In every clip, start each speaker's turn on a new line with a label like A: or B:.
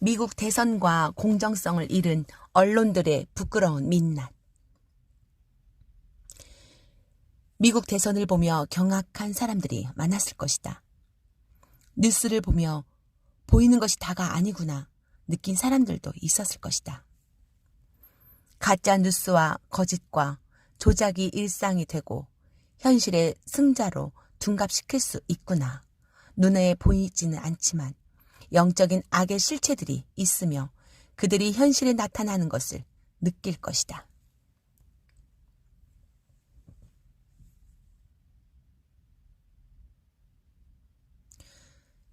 A: 미국 대선과 공정성을 잃은 언론들의 부끄러운 민낯. 미국 대선을 보며 경악한 사람들이 많았을 것이다. 뉴스를 보며 보이는 것이 다가 아니구나 느낀 사람들도 있었을 것이다. 가짜 뉴스와 거짓과 조작이 일상이 되고 현실의 승자로 둔갑시킬 수 있구나. 눈에 보이지는 않지만 영적인 악의 실체들이 있으며 그들이 현실에 나타나는 것을 느낄 것이다.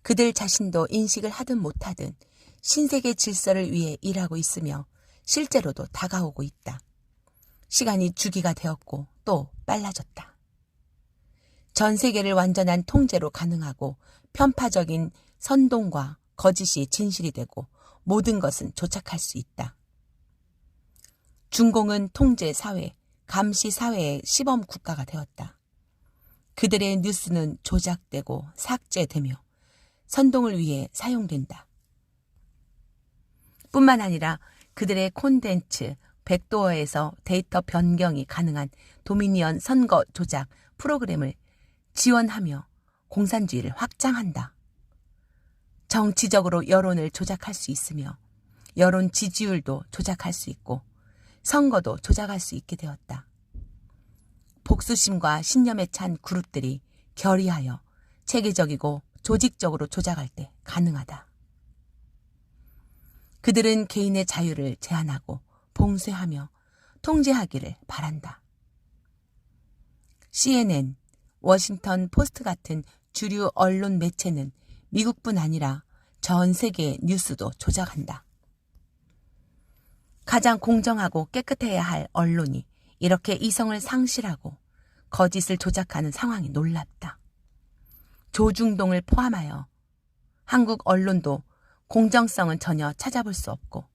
A: 그들 자신도 인식을 하든 못하든 신세계 질서를 위해 일하고 있으며 실제로도 다가오고 있다. 시간이 주기가 되었고 또 빨라졌다. 전 세계를 완전한 통제로 가능하고 편파적인 선동과 거짓이 진실이 되고 모든 것은 조작할 수 있다. 중공은 통제 사회, 감시 사회의 시범 국가가 되었다. 그들의 뉴스는 조작되고 삭제되며 선동을 위해 사용된다. 뿐만 아니라 그들의 콘텐츠, 백도어에서 데이터 변경이 가능한 도미니언 선거 조작 프로그램을 지원하며 공산주의를 확장한다. 정치적으로 여론을 조작할 수 있으며 여론 지지율도 조작할 수 있고 선거도 조작할 수 있게 되었다. 복수심과 신념에 찬 그룹들이 결의하여 체계적이고 조직적으로 조작할 때 가능하다. 그들은 개인의 자유를 제한하고 봉쇄하며 통제하기를 바란다. CNN, 워싱턴 포스트 같은 주류 언론 매체는 미국뿐 아니라 전 세계의 뉴스도 조작한다. 가장 공정하고 깨끗해야 할 언론이 이렇게 이성을 상실하고 거짓을 조작하는 상황이 놀랍다. 조중동을 포함하여 한국 언론도 공정성은 전혀 찾아볼 수 없고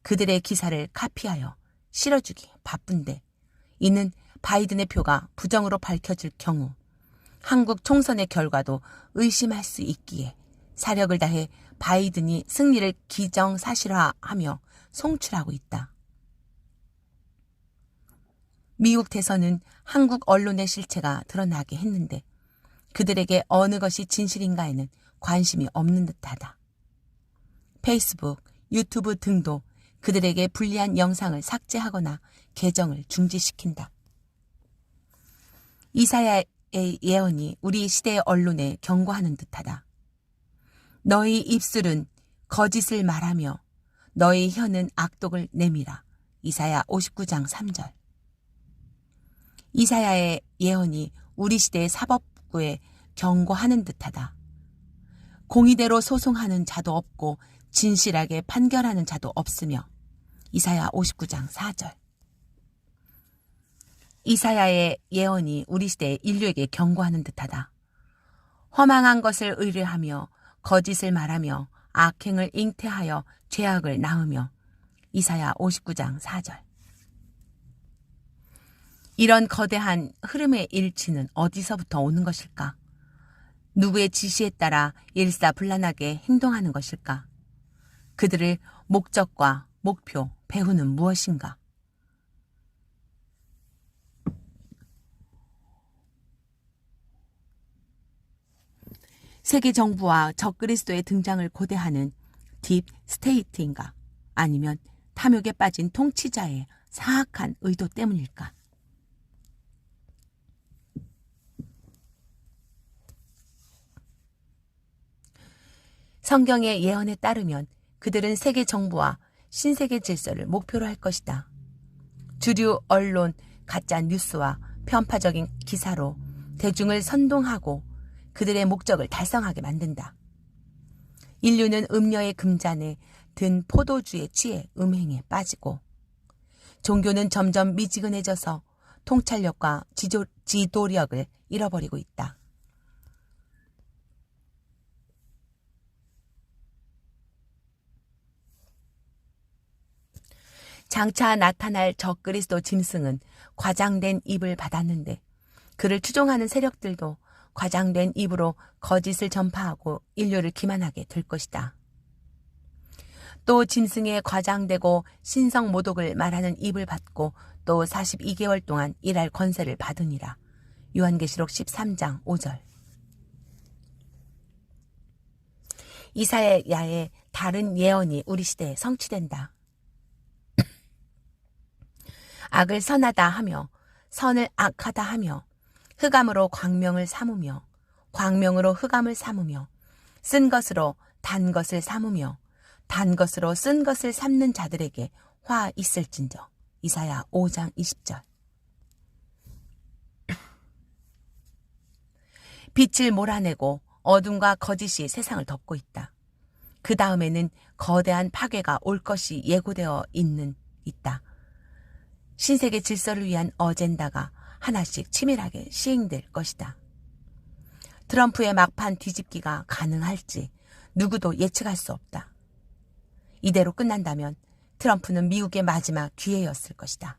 A: 그들의 기사를 카피하여 실어주기 바쁜데 이는 바이든의 표가 부정으로 밝혀질 경우 한국 총선의 결과도 의심할 수 있기에 사력을 다해 바이든이 승리를 기정사실화하며 송출하고 있다. 미국 대선은 한국 언론의 실체가 드러나게 했는데 그들에게 어느 것이 진실인가에는 관심이 없는 듯하다. 페이스북, 유튜브 등도 그들에게 불리한 영상을 삭제하거나 계정을 중지시킨다. 이사야의 예언이 우리 시대의 언론에 경고하는 듯하다. 너희 입술은 거짓을 말하며 너희 혀는 악독을 내밀어. 이사야 59장 3절. 이사야의 예언이 우리 시대의 사법부에 경고하는 듯하다. 공의대로 소송하는 자도 없고 진실하게 판결하는 자도 없으며 이사야 59장 4절. 이사야의 예언이 우리 시대의 인류에게 경고하는 듯하다. 허망한 것을 의뢰하며 거짓을 말하며 악행을 잉태하여 죄악을 낳으며 이사야 59장 4절. 이런 거대한 흐름의 일치는 어디서부터 오는 것일까? 누구의 지시에 따라 일사불란하게 행동하는 것일까? 그들의 목적과 목표, 배후는 무엇인가? 세계 정부와 적그리스도의 등장을 고대하는 딥 스테이트인가? 아니면 탐욕에 빠진 통치자의 사악한 의도 때문일까? 성경의 예언에 따르면 그들은 세계 정부와 신세계 질서를 목표로 할 것이다. 주류 언론, 가짜 뉴스와 편파적인 기사로 대중을 선동하고 그들의 목적을 달성하게 만든다. 인류는 음녀의 금잔에 든 포도주에 취해 음행에 빠지고 종교는 점점 미지근해져서 통찰력과 지도력을 잃어버리고 있다. 장차 나타날 적그리스도 짐승은 과장된 입을 받았는데 그를 추종하는 세력들도 과장된 입으로 거짓을 전파하고 인류를 기만하게 될 것이다. 또 짐승에 과장되고 신성모독을 말하는 입을 받고 또 42개월 동안 일할 권세를 받으니라. 요한계시록 13장 5절. 이사야의 다른 예언이 우리 시대에 성취된다. 악을 선하다 하며 선을 악하다 하며 흑암으로 광명을 삼으며 광명으로 흑암을 삼으며 쓴 것으로 단 것을 삼으며 단 것으로 쓴 것을 삼는 자들에게 화 있을진저. 이사야 5장 20절. 빛을 몰아내고 어둠과 거짓이 세상을 덮고 있다. 그 다음에는 거대한 파괴가 올 것이 예고되어 있다. 신세계 질서를 위한 어젠다가 하나씩 치밀하게 시행될 것이다. 트럼프의 막판 뒤집기가 가능할지 누구도 예측할 수 없다. 이대로 끝난다면 트럼프는 미국의 마지막 기회였을 것이다.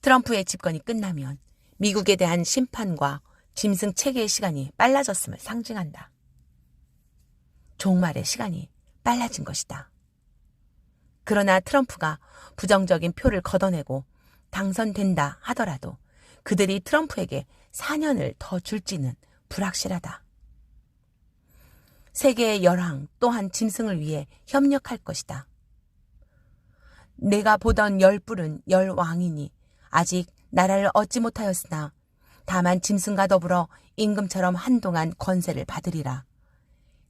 A: 트럼프의 집권이 끝나면 미국에 대한 심판과 짐승 체계의 시간이 빨라졌음을 상징한다. 종말의 시간이 빨라진 것이다. 그러나 트럼프가 부정적인 표를 걷어내고 당선된다 하더라도 그들이 트럼프에게 4년을 더 줄지는 불확실하다. 세계의 열왕 또한 짐승을 위해 협력할 것이다. 내가 보던 열뿔은 열왕이니 아직 나라를 얻지 못하였으나 다만 짐승과 더불어 임금처럼 한동안 권세를 받으리라.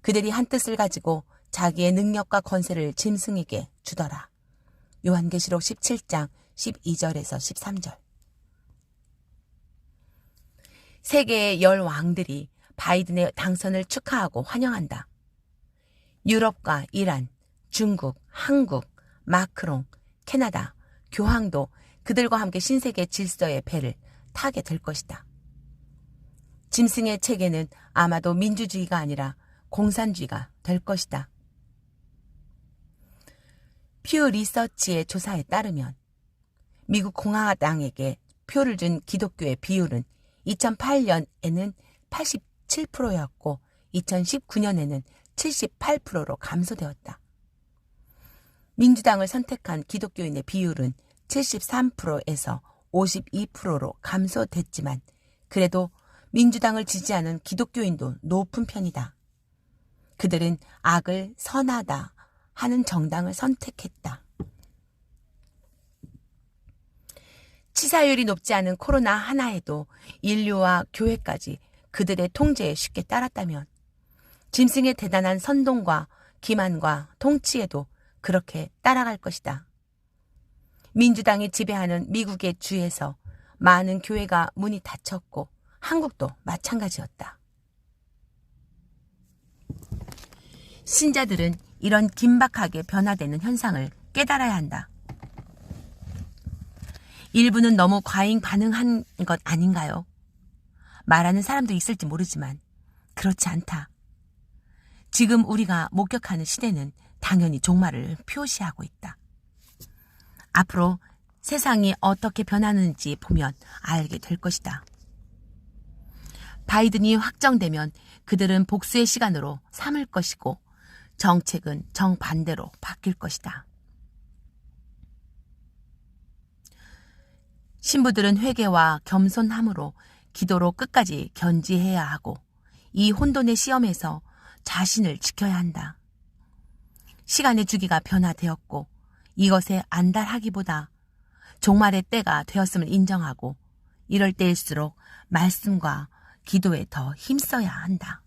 A: 그들이 한 뜻을 가지고 자기의 능력과 권세를 짐승에게 주더라. 요한계시록 17장 12절에서 13절. 세계의 열 왕들이 바이든의 당선을 축하하고 환영한다. 유럽과 이란, 중국, 한국, 마크롱, 캐나다, 교황도 그들과 함께 신세계 질서의 배를 타게 될 것이다. 짐승의 체계는 아마도 민주주의가 아니라 공산주의가 될 것이다. 퓨 리서치의 조사에 따르면 미국 공화당에게 표를 준 기독교의 비율은 2008년에는 87%였고 2019년에는 78%로 감소되었다. 민주당을 선택한 기독교인의 비율은 73%에서 52%로 감소됐지만 그래도 민주당을 지지하는 기독교인도 높은 편이다. 그들은 악을 선하다 하는 정당을 선택했다. 치사율이 높지 않은 코로나 하나에도 인류와 교회까지 그들의 통제에 쉽게 따랐다면 짐승의 대단한 선동과 기만과 통치에도 그렇게 따라갈 것이다. 민주당이 지배하는 미국의 주에서 많은 교회가 문이 닫혔고 한국도 마찬가지였다. 신자들은 이런 긴박하게 변화되는 현상을 깨달아야 한다. 일부는 너무 과잉 반응한 것 아닌가요? 말하는 사람도 있을지 모르지만 그렇지 않다. 지금 우리가 목격하는 시대는 당연히 종말을 표시하고 있다. 앞으로 세상이 어떻게 변하는지 보면 알게 될 것이다. 바이든이 확정되면 그들은 복수의 시간으로 삼을 것이고 정책은 정반대로 바뀔 것이다. 신부들은 회개와 겸손함으로 기도로 끝까지 견지해야 하고 이 혼돈의 시험에서 자신을 지켜야 한다. 시간의 주기가 변화되었고 이것에 안달하기보다 종말의 때가 되었음을 인정하고 이럴 때일수록 말씀과 기도에 더 힘써야 한다.